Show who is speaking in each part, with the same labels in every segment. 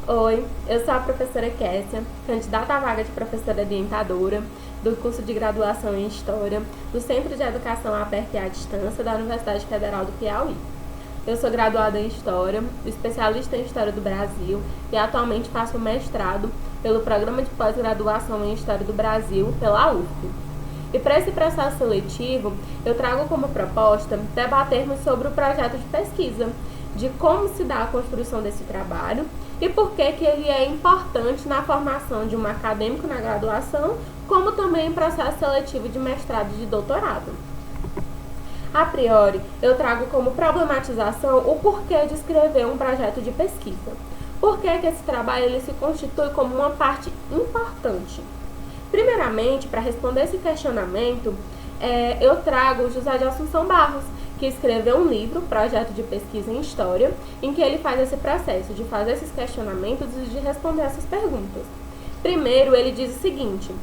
Speaker 1: Oi, eu sou a professora Kessia, candidata à vaga de professora orientadora do curso de graduação em História do Centro de Educação Aberta e à Distância da Universidade Federal do Piauí. Eu sou graduada em História, especialista em História do Brasil e atualmente faço mestrado pelo Programa de Pós-Graduação em História do Brasil pela UFP. E para esse processo seletivo, eu trago como proposta debatermos sobre o projeto de pesquisa, de como se dá a construção desse trabalho e por que ele é importante na formação de um acadêmico na graduação, como também em processo seletivo de mestrado e de doutorado. A priori, eu trago como problematização o porquê de escrever um projeto de pesquisa. Por que esse trabalho ele se constitui como uma parte importante? Primeiramente, para responder esse questionamento, eu trago José de Assunção Barros, que escreveu um livro, Projeto de Pesquisa em História, em que ele faz esse processo de fazer esses questionamentos e de responder essas perguntas. Primeiro, ele diz o seguinte,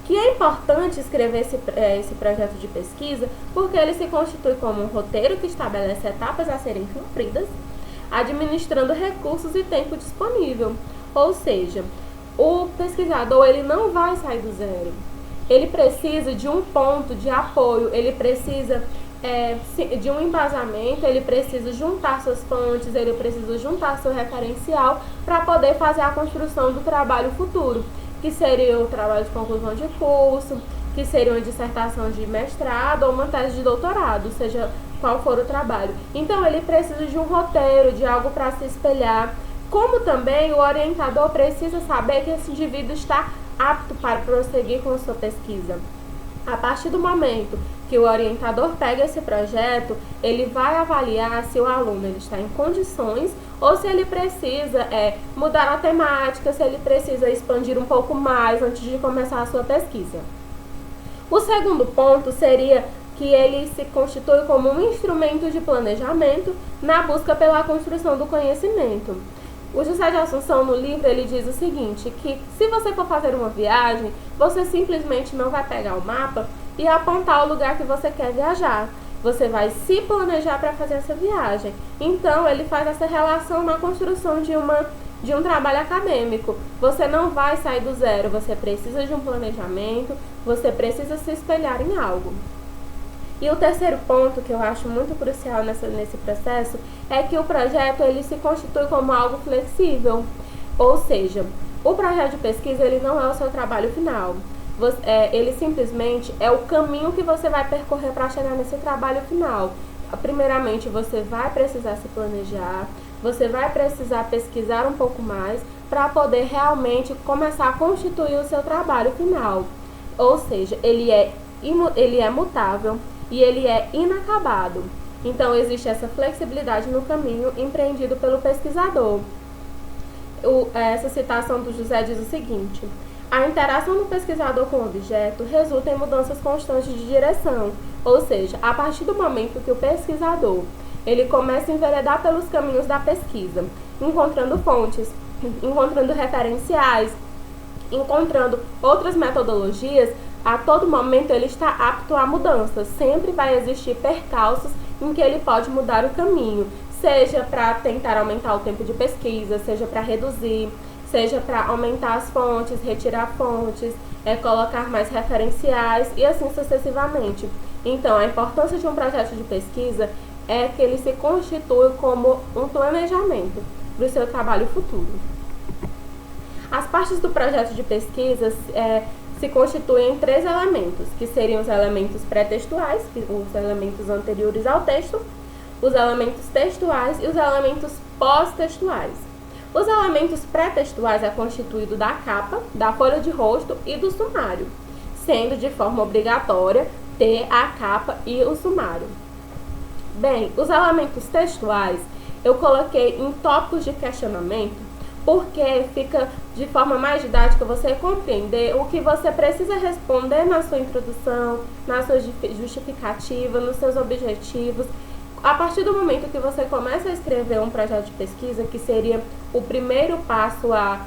Speaker 1: que é importante escrever esse projeto de pesquisa porque ele se constitui como um roteiro que estabelece etapas a serem cumpridas, administrando recursos e tempo disponível. Ou seja, o pesquisador ele não vai sair do zero. Ele precisa de um ponto de apoio, ele precisa de um embasamento, ele precisa juntar suas fontes, ele precisa juntar seu referencial para poder fazer a construção do trabalho futuro, que seria o trabalho de conclusão de curso, que seria uma dissertação de mestrado ou uma tese de doutorado, seja qual for o trabalho. Então, ele precisa de um roteiro, de algo para se espelhar, como também o orientador precisa saber que esse indivíduo está apto para prosseguir com sua pesquisa. A partir do momento que o orientador pega esse projeto, ele vai avaliar se o aluno ele está em condições ou se ele precisa mudar a temática, se ele precisa expandir um pouco mais antes de começar a sua pesquisa. O segundo ponto seria que ele se constitui como um instrumento de planejamento na busca pela construção do conhecimento. O José de Assunção, no livro, ele diz o seguinte, que se você for fazer uma viagem, você simplesmente não vai pegar o mapa e apontar o lugar que você quer viajar. Você vai se planejar para fazer essa viagem. Então, ele faz essa relação na construção de um trabalho acadêmico. Você não vai sair do zero, você precisa de um planejamento, você precisa se espelhar em algo. E o terceiro ponto que eu acho muito crucial nesse processo é que o projeto ele se constitui como algo flexível, ou seja, o projeto de pesquisa ele não é o seu trabalho final, ele simplesmente é o caminho que você vai percorrer para chegar nesse trabalho final. Primeiramente, você vai precisar se planejar, você vai precisar pesquisar um pouco mais para poder realmente começar a constituir o seu trabalho final, ou seja, ele é mutável, e ele é inacabado. Então, existe essa flexibilidade no caminho empreendido pelo pesquisador. Essa citação do José diz o seguinte, a interação do pesquisador com o objeto resulta em mudanças constantes de direção, ou seja, a partir do momento que o pesquisador ele começa a enveredar pelos caminhos da pesquisa, encontrando fontes, encontrando referenciais, encontrando outras metodologias, a todo momento ele está apto a mudanças. Sempre vai existir percalços em que ele pode mudar o caminho, seja para tentar aumentar o tempo de pesquisa, seja para reduzir, seja para aumentar as fontes, retirar fontes, colocar mais referenciais e assim sucessivamente. Então, a importância de um projeto de pesquisa é que ele se constitui como um planejamento para o seu trabalho futuro. As partes do projeto de pesquisa se constituem em 3 elementos, que seriam os elementos pré-textuais, os elementos anteriores ao texto, os elementos textuais e os elementos pós-textuais. Os elementos pré-textuais é constituído da capa, da folha de rosto e do sumário, sendo de forma obrigatória ter a capa e o sumário. Bem, os elementos textuais eu coloquei em tópicos de questionamento, porque fica de forma mais didática você compreender o que você precisa responder na sua introdução, na sua justificativa, nos seus objetivos. A partir do momento que você começa a escrever um projeto de pesquisa, que seria o primeiro passo a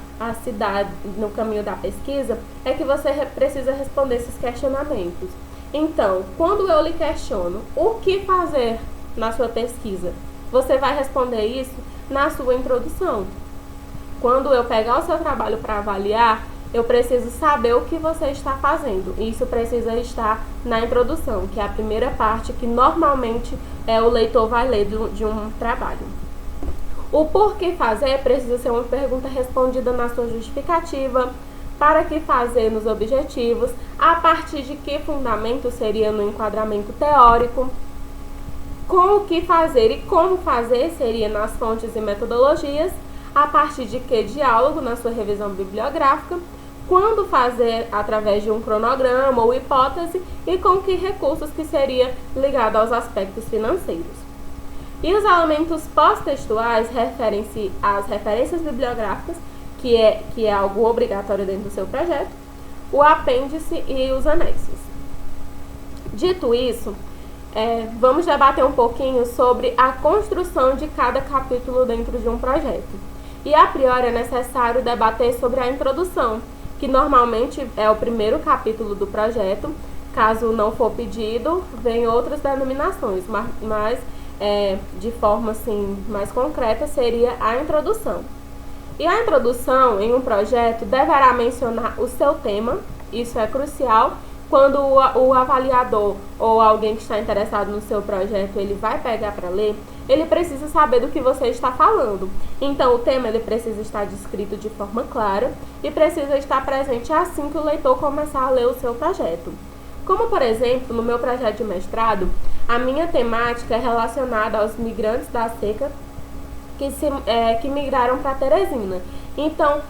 Speaker 1: se dar no caminho da pesquisa, é que você precisa responder esses questionamentos. Então, quando eu lhe questiono o que fazer na sua pesquisa, você vai responder isso na sua introdução. quando eu pegar o seu trabalho para avaliar, eu preciso saber o que você está fazendo. Isso precisa estar na introdução, que é a primeira parte que normalmente o leitor vai ler de um trabalho. O porquê fazer precisa ser uma pergunta respondida na sua justificativa, para que fazer nos objetivos, a partir de que fundamento seria no enquadramento teórico, com o que fazer e como fazer seria nas fontes e metodologias, a partir de que diálogo na sua revisão bibliográfica, quando fazer através de um cronograma ou hipótese e com que recursos que seria ligado aos aspectos financeiros. E os elementos pós-textuais referem-se às referências bibliográficas, que é algo obrigatório dentro do seu projeto, o apêndice e os anexos. Dito isso, vamos debater um pouquinho sobre a construção de cada capítulo dentro de um projeto. E a priori é necessário debater sobre a introdução, que normalmente é o primeiro capítulo do projeto. Caso não for pedido, vem outras denominações, mas de forma assim, mais concreta seria a introdução. E a introdução em um projeto deverá mencionar o seu tema, isso é crucial. Quando o avaliador ou alguém que está interessado no seu projeto, ele vai pegar para ler, ele precisa saber do que você está falando. Então, o tema ele precisa estar descrito de forma clara e precisa estar presente assim que o leitor começar a ler o seu projeto. Como, por exemplo, no meu projeto de mestrado, a minha temática é relacionada aos migrantes da seca que migraram para Teresina. Então,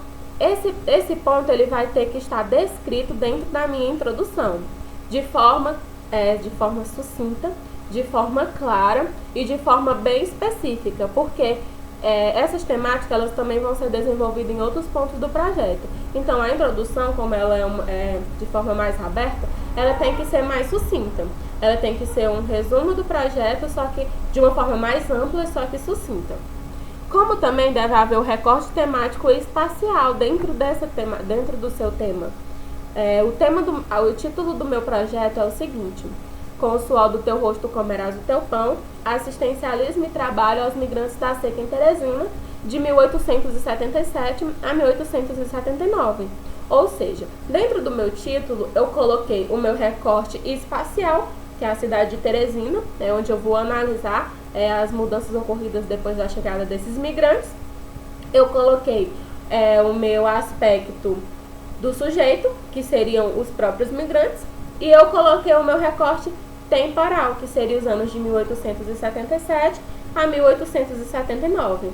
Speaker 1: esse ponto ele vai ter que estar descrito dentro da minha introdução, de forma sucinta, de forma clara e de forma bem específica, porque essas temáticas elas também vão ser desenvolvidas em outros pontos do projeto. Então, a introdução, como ela é de forma mais aberta, ela tem que ser mais sucinta. Ela tem que ser um resumo do projeto, só que de uma forma mais ampla, só que sucinta. Como também deve haver o recorte temático e espacial dentro do seu tema. O título do meu projeto é o seguinte: Com o suor do teu rosto comerás o teu pão, assistencialismo e trabalho aos migrantes da seca em Teresina, de 1877 a 1879. Ou seja, dentro do meu título eu coloquei o meu recorte espacial, que é a cidade de Teresina, onde eu vou analisar as mudanças ocorridas depois da chegada desses migrantes. Eu coloquei o meu aspecto do sujeito, que seriam os próprios migrantes, e eu coloquei o meu recorte temporal, que seria os anos de 1877 a 1879,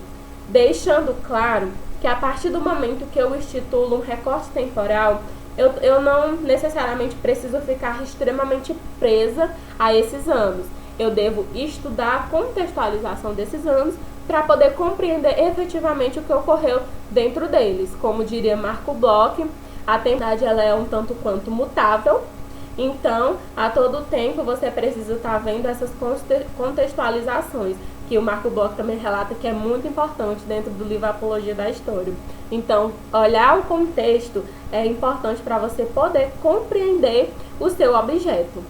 Speaker 1: deixando claro que a partir do momento que eu institulo um recorte temporal, eu não necessariamente preciso ficar extremamente presa a esses anos. Eu devo estudar a contextualização desses anos para poder compreender efetivamente o que ocorreu dentro deles. Como diria Marco Bloch, a temporalidade ela é um tanto quanto mutável. Então, a todo tempo você precisa estar vendo essas contextualizações, que o Marco Bloch também relata que é muito importante dentro do livro Apologia da História. Então, olhar o contexto é importante para você poder compreender o seu objeto.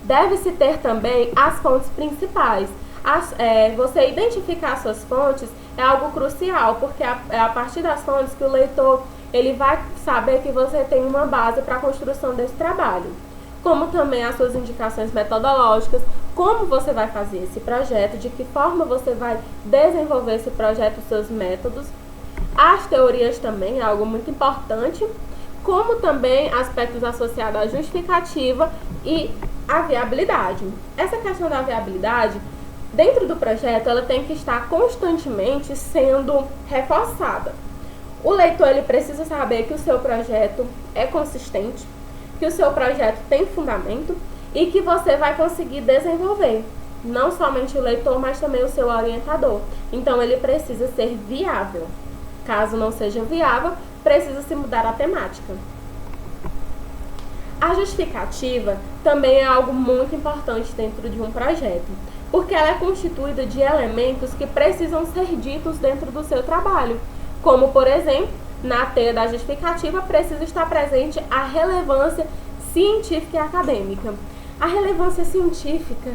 Speaker 1: Deve-se ter também as fontes principais. Você identificar suas fontes é algo crucial, porque é a partir das fontes que o leitor ele vai saber que você tem uma base para a construção desse trabalho. Como também as suas indicações metodológicas, como você vai fazer esse projeto, de que forma você vai desenvolver esse projeto, seus métodos. As teorias também é algo muito importante, como também aspectos associados à justificativa e à viabilidade. Essa questão da viabilidade, dentro do projeto, ela tem que estar constantemente sendo reforçada. O leitor ele precisa saber que o seu projeto é consistente, que o seu projeto tem fundamento e que você vai conseguir desenvolver. Não somente o leitor, mas também o seu orientador. Então, ele precisa ser viável. Caso não seja viável, precisa se mudar a temática. A justificativa também é algo muito importante dentro de um projeto, porque ela é constituída de elementos que precisam ser ditos dentro do seu trabalho. Como, por exemplo, na teia da justificativa precisa estar presente a relevância científica e acadêmica. A relevância científica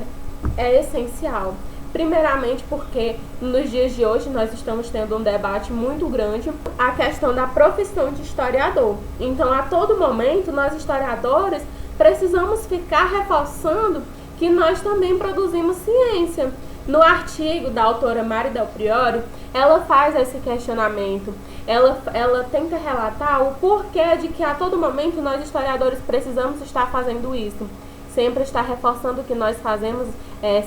Speaker 1: é essencial, Primeiramente porque nos dias de hoje nós estamos tendo um debate muito grande a questão da profissão de historiador. Então, a todo momento, nós historiadores precisamos ficar reforçando que nós também produzimos ciência. No artigo da autora Mari Del Priore, ela faz esse questionamento. Ela tenta relatar o porquê de que a todo momento nós historiadores precisamos estar fazendo isso. Sempre está reforçando que nós fazemos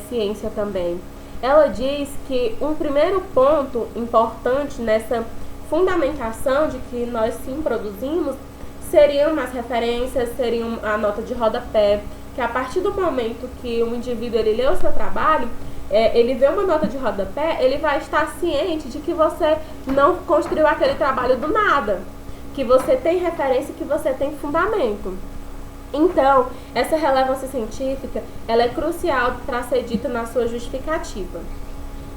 Speaker 1: ciência também. Ela diz que um primeiro ponto importante nessa fundamentação de que nós sim produzimos seriam as referências, seriam a nota de rodapé, que a partir do momento que o indivíduo ele lê o seu trabalho, ele vê uma nota de rodapé, ele vai estar ciente de que você não construiu aquele trabalho do nada, que você tem referência, que você tem fundamento. Então, essa relevância científica, ela é crucial para ser dita na sua justificativa.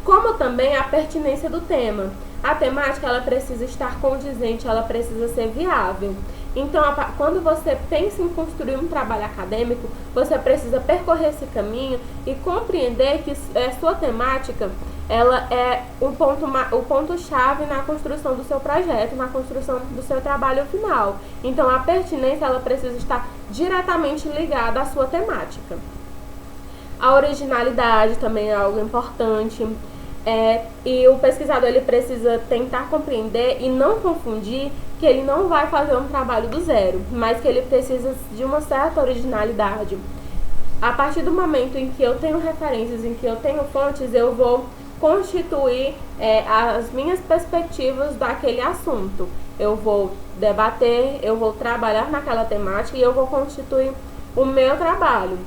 Speaker 1: Como também a pertinência do tema. A temática, ela precisa estar condizente, ela precisa ser viável. Então, quando você pensa em construir um trabalho acadêmico, você precisa percorrer esse caminho e compreender que sua temática, ela é o ponto-chave na construção do seu projeto, na construção do seu trabalho final. Então, a pertinência, ela precisa estar diretamente ligada à sua temática. A originalidade também é algo importante. E o pesquisador ele precisa tentar compreender e não confundir que ele não vai fazer um trabalho do zero, mas que ele precisa de uma certa originalidade. A partir do momento em que eu tenho referências, em que eu tenho fontes, eu vou constituir as minhas perspectivas daquele assunto. Eu vou debater, eu vou trabalhar naquela temática e eu vou constituir o meu trabalho,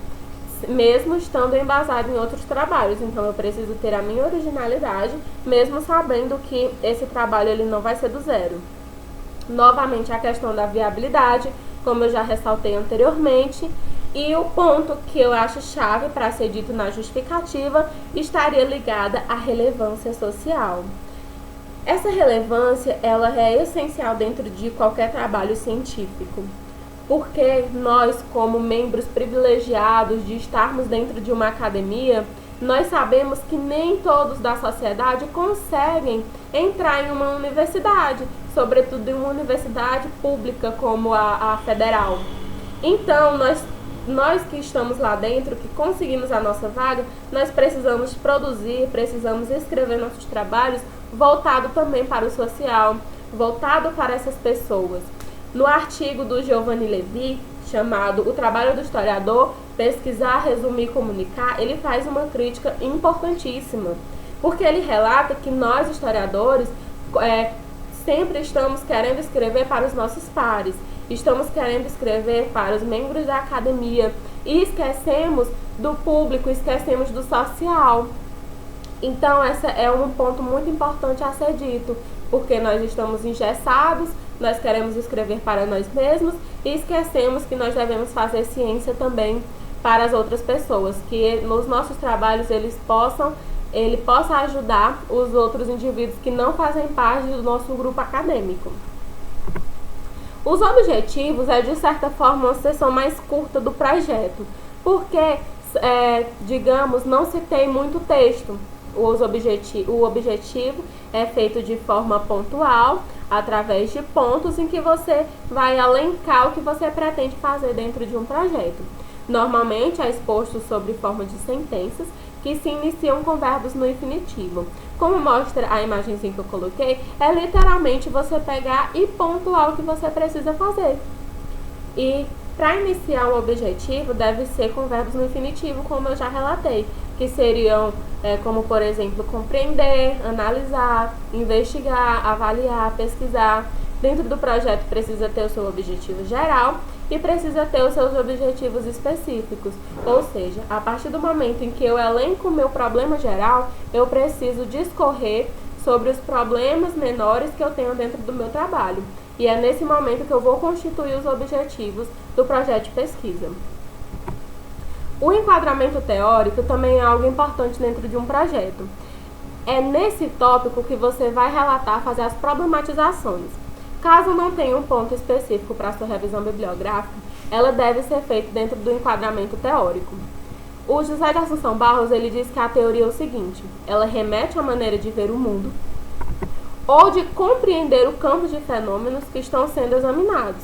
Speaker 1: mesmo estando embasado em outros trabalhos. Então, eu preciso ter a minha originalidade, mesmo sabendo que esse trabalho ele não vai ser do zero. Novamente, a questão da viabilidade, como eu já ressaltei anteriormente, e o ponto que eu acho chave para ser dito na justificativa estaria ligada à relevância social. Essa relevância, ela é essencial dentro de qualquer trabalho científico, porque nós, como membros privilegiados de estarmos dentro de uma academia, nós sabemos que nem todos da sociedade conseguem entrar em uma universidade, sobretudo em uma universidade pública como a federal. Então, nós que estamos lá dentro, que conseguimos a nossa vaga, nós precisamos produzir, precisamos escrever nossos trabalhos voltado também para o social, voltado para essas pessoas. No artigo do Giovanni Levi, chamado O Trabalho do Historiador, Pesquisar, Resumir e Comunicar, ele faz uma crítica importantíssima, porque ele relata que nós, historiadores, sempre estamos querendo escrever para os nossos pares, estamos querendo escrever para os membros da academia e esquecemos do público, esquecemos do social. Então, esse é um ponto muito importante a ser dito, porque nós estamos engessados, nós queremos escrever para nós mesmos e esquecemos que nós devemos fazer ciência também para as outras pessoas, que nos nossos trabalhos ele possa ajudar os outros indivíduos que não fazem parte do nosso grupo acadêmico. Os objetivos é, de certa forma, uma seção mais curta do projeto, porque, digamos, não se tem muito texto. O objetivo é feito de forma pontual, através de pontos em que você vai elencar o que você pretende fazer dentro de um projeto. Normalmente é exposto sob forma de sentenças que se iniciam com verbos no infinitivo. Como mostra a imagenzinha que eu coloquei, é literalmente você pegar e pontuar o que você precisa fazer. E para iniciar um objetivo deve ser com verbos no infinitivo, como eu já relatei, que seriam como, por exemplo, compreender, analisar, investigar, avaliar, pesquisar. Dentro do projeto precisa ter o seu objetivo geral e precisa ter os seus objetivos específicos. Ou seja, a partir do momento em que eu elenco o meu problema geral, eu preciso discorrer sobre os problemas menores que eu tenho dentro do meu trabalho. E é nesse momento que eu vou constituir os objetivos do projeto de pesquisa. O enquadramento teórico também é algo importante dentro de um projeto. É nesse tópico que você vai relatar, fazer as problematizações. Caso não tenha um ponto específico para a sua revisão bibliográfica, ela deve ser feita dentro do enquadramento teórico. O José de Assunção Barros, ele diz que a teoria é o seguinte: ela remete à maneira de ver o mundo ou de compreender o campo de fenômenos que estão sendo examinados.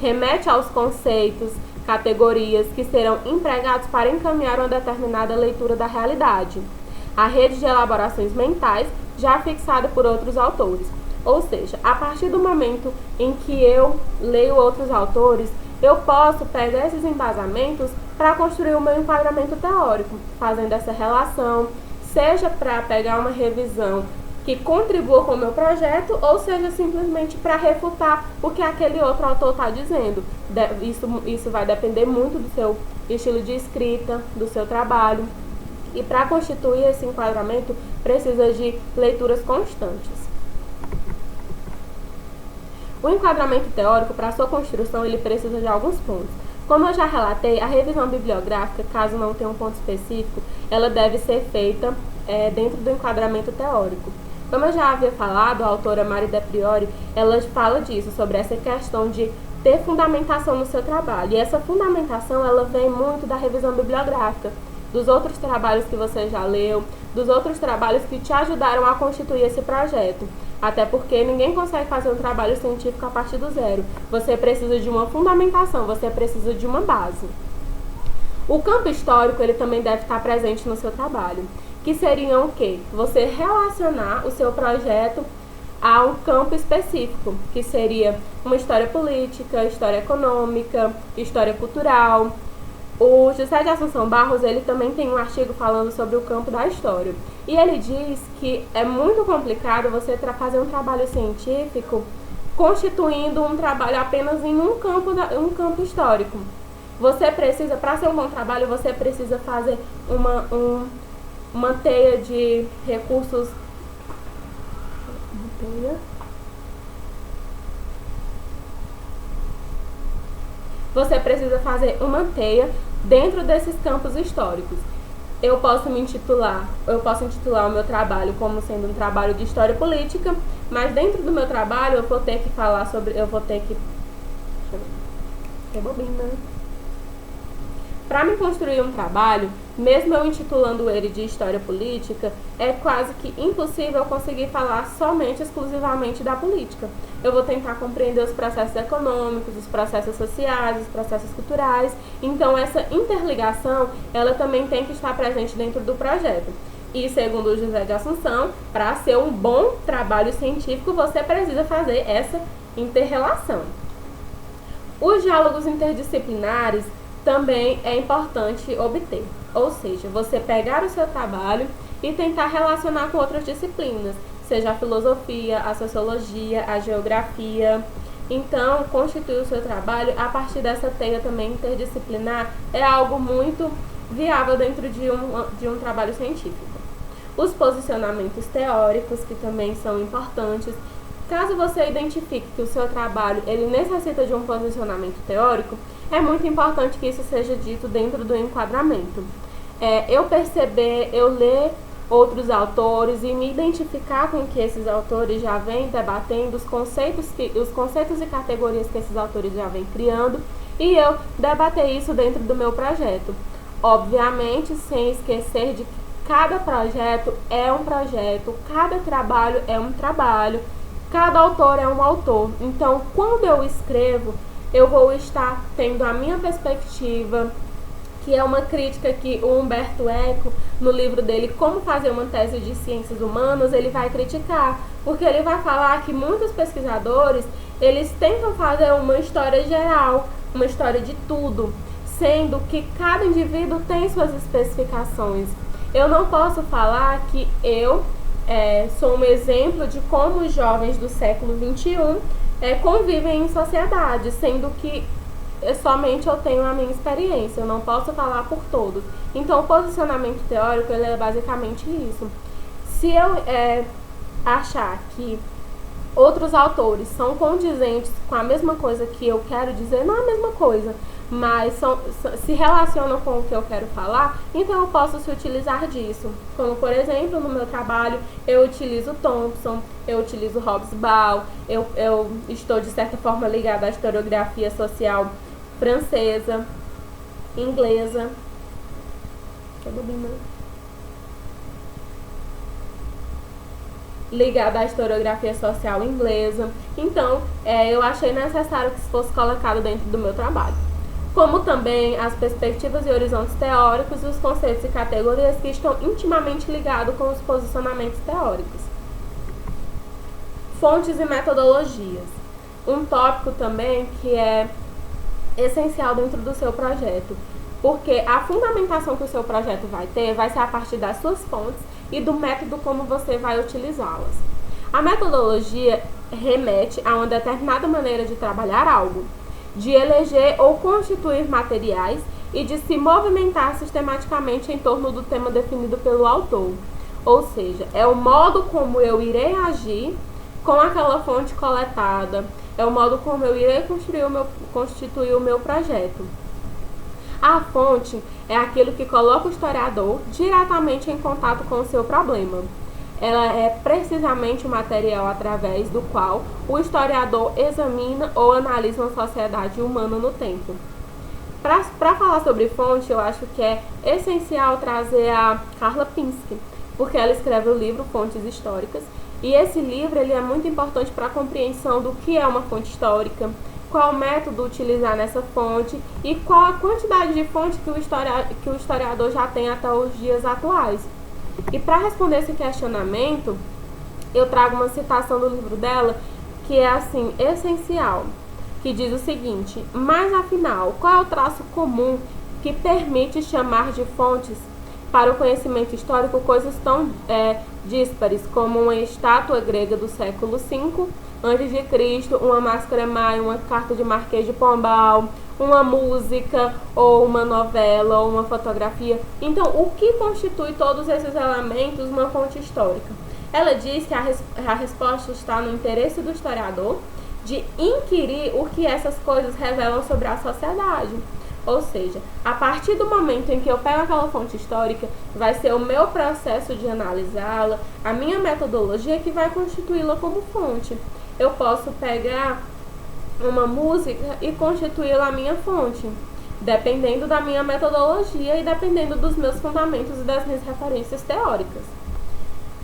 Speaker 1: Remete aos conceitos, categorias que serão empregados para encaminhar uma determinada leitura da realidade. A rede de elaborações mentais já fixada por outros autores. Ou seja, a partir do momento em que eu leio outros autores, eu posso pegar esses embasamentos para construir o meu enquadramento teórico, fazendo essa relação, seja para pegar uma revisão que contribua com o meu projeto, ou seja, simplesmente para refutar o que aquele outro autor está dizendo. Isso vai depender muito do seu estilo de escrita, do seu trabalho. E para constituir esse enquadramento, precisa de leituras constantes. O enquadramento teórico, para sua construção, ele precisa de alguns pontos. Como eu já relatei, a revisão bibliográfica, caso não tenha um ponto específico, ela deve ser feita dentro do enquadramento teórico. Como eu já havia falado, a autora Mari De Priori, ela fala disso, sobre essa questão de ter fundamentação no seu trabalho. E essa fundamentação, ela vem muito da revisão bibliográfica, dos outros trabalhos que você já leu, dos outros trabalhos que te ajudaram a constituir esse projeto. Até porque ninguém consegue fazer um trabalho científico a partir do zero. Você precisa de uma fundamentação, você precisa de uma base. O campo histórico, ele também deve estar presente no seu trabalho. Que seria o quê? Você relacionar o seu projeto a um campo específico, que seria uma história política, história econômica, história cultural. O José de Assunção Barros, ele também tem um artigo falando sobre o campo da história. E ele diz que é muito complicado você fazer um trabalho científico constituindo um trabalho apenas em um campo histórico. Você precisa, para ser um bom trabalho, você precisa fazer uma teia de recursos. Você precisa fazer uma teia dentro desses campos históricos. Eu posso intitular o meu trabalho como sendo um trabalho de história política, mas dentro do meu trabalho eu vou ter que falar sobre, Para me construir um trabalho, mesmo eu intitulando ele de história política, é quase que impossível conseguir falar somente, exclusivamente da política. Eu vou tentar compreender os processos econômicos, os processos sociais, os processos culturais. Então, essa interligação, ela também tem que estar presente dentro do projeto. E, segundo o José de Assunção, para ser um bom trabalho científico, você precisa fazer essa interrelação. Os diálogos interdisciplinares também é importante obter. Ou seja, você pegar o seu trabalho e tentar relacionar com outras disciplinas, seja a filosofia, a sociologia, a geografia. Então, constituir o seu trabalho a partir dessa teia também interdisciplinar é algo muito viável dentro de um trabalho científico. Os posicionamentos teóricos, que também são importantes. Caso você identifique que o seu trabalho ele necessita de um posicionamento teórico, é muito importante que isso seja dito dentro do enquadramento. Eu ler outros autores e me identificar com o que esses autores já vêm debatendo, os conceitos e categorias que esses autores já vêm criando, e eu debater isso dentro do meu projeto. Obviamente, sem esquecer de que cada projeto é um projeto, cada trabalho é um trabalho, cada autor é um autor. Então, quando eu escrevo, eu vou estar tendo a minha perspectiva, que é uma crítica que o Humberto Eco, no livro dele, Como Fazer uma Tese de Ciências Humanas, ele vai criticar, porque ele vai falar que muitos pesquisadores, eles tentam fazer uma história geral, uma história de tudo, sendo que cada indivíduo tem suas especificações. Eu não posso falar que eu sou um exemplo de como os jovens do século XXI convivem em sociedade, sendo que somente eu tenho a minha experiência, eu não posso falar por todos. Então, o posicionamento teórico ele é basicamente isso. Se eu achar que outros autores são condizentes com a mesma coisa que eu quero dizer, não é a mesma coisa, mas se relacionam com o que eu quero falar, então eu posso se utilizar disso. Como, por exemplo, no meu trabalho, eu utilizo Thompson, eu utilizo Hobsbawm, eu estou, de certa forma, ligada à historiografia social francesa, inglesa. ligada à historiografia social inglesa. Então, eu achei necessário que isso fosse colocado dentro do meu trabalho. Como também as perspectivas e horizontes teóricos e os conceitos e categorias que estão intimamente ligados com os posicionamentos teóricos. Fontes e metodologias. Um tópico também que é essencial dentro do seu projeto, porque a fundamentação que o seu projeto vai ter vai ser a partir das suas fontes e do método como você vai utilizá-las. A metodologia remete a uma determinada maneira de trabalhar algo, de eleger ou constituir materiais e de se movimentar sistematicamente em torno do tema definido pelo autor. Ou seja, é o modo como eu irei agir com aquela fonte coletada, é o modo como eu irei constituir o meu projeto. A fonte é aquilo que coloca o historiador diretamente em contato com o seu problema. Ela é precisamente o material através do qual o historiador examina ou analisa uma sociedade humana no tempo. Para falar sobre fonte, eu acho que é essencial trazer a Carla Pinsky, porque ela escreve o livro Fontes Históricas, e esse livro ele é muito importante para a compreensão do que é uma fonte histórica, qual método utilizar nessa fonte e qual a quantidade de fonte que o historiador já tem até os dias atuais. E para responder esse questionamento, eu trago uma citação do livro dela que é assim, essencial, que diz o seguinte: mas afinal, qual é o traço comum que permite chamar de fontes para o conhecimento histórico coisas tão díspares como uma estátua grega do século V a.C., uma máscara maia, uma carta de Marquês de Pombal, uma música, ou uma novela, ou uma fotografia? Então, o que constitui todos esses elementos uma fonte histórica? Ela diz que a resposta está no interesse do historiador de inquirir o que essas coisas revelam sobre a sociedade. Ou seja, a partir do momento em que eu pego aquela fonte histórica, vai ser o meu processo de analisá-la, a minha metodologia que vai constituí-la como fonte. Eu posso pegar uma música e constituí-la a minha fonte, dependendo da minha metodologia e dependendo dos meus fundamentos e das minhas referências teóricas.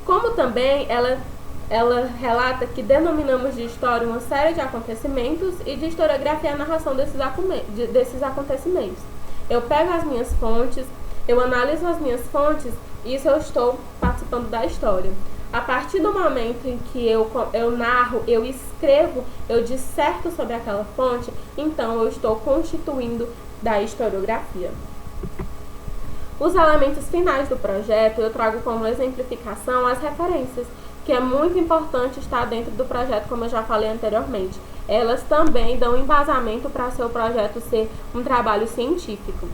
Speaker 1: Como também ela relata que denominamos de história uma série de acontecimentos e de historiografia a narração desses acontecimentos. Eu pego as minhas fontes, eu analiso as minhas fontes e isso eu estou participando da história. A partir do momento em que eu narro, eu escrevo, eu disserto sobre aquela fonte, então eu estou constituindo da historiografia. Os elementos finais do projeto eu trago como exemplificação as referências, que é muito importante estar dentro do projeto, como eu já falei anteriormente. Elas também dão embasamento para seu projeto ser um trabalho científico.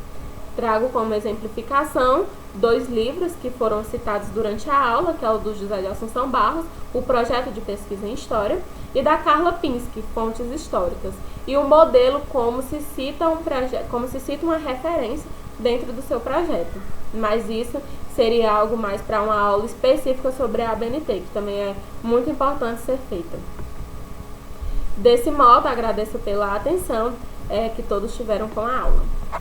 Speaker 1: Trago como exemplificação 2 livros que foram citados durante a aula, que é o do José de Assunção Barros, o Projeto de Pesquisa em História, e da Carla Pinsky, Fontes Históricas, e o modelo como se cita uma referência dentro do seu projeto. Mas isso seria algo mais para uma aula específica sobre a ABNT, que também é muito importante ser feita. Desse modo, agradeço pela atenção que todos tiveram com a aula.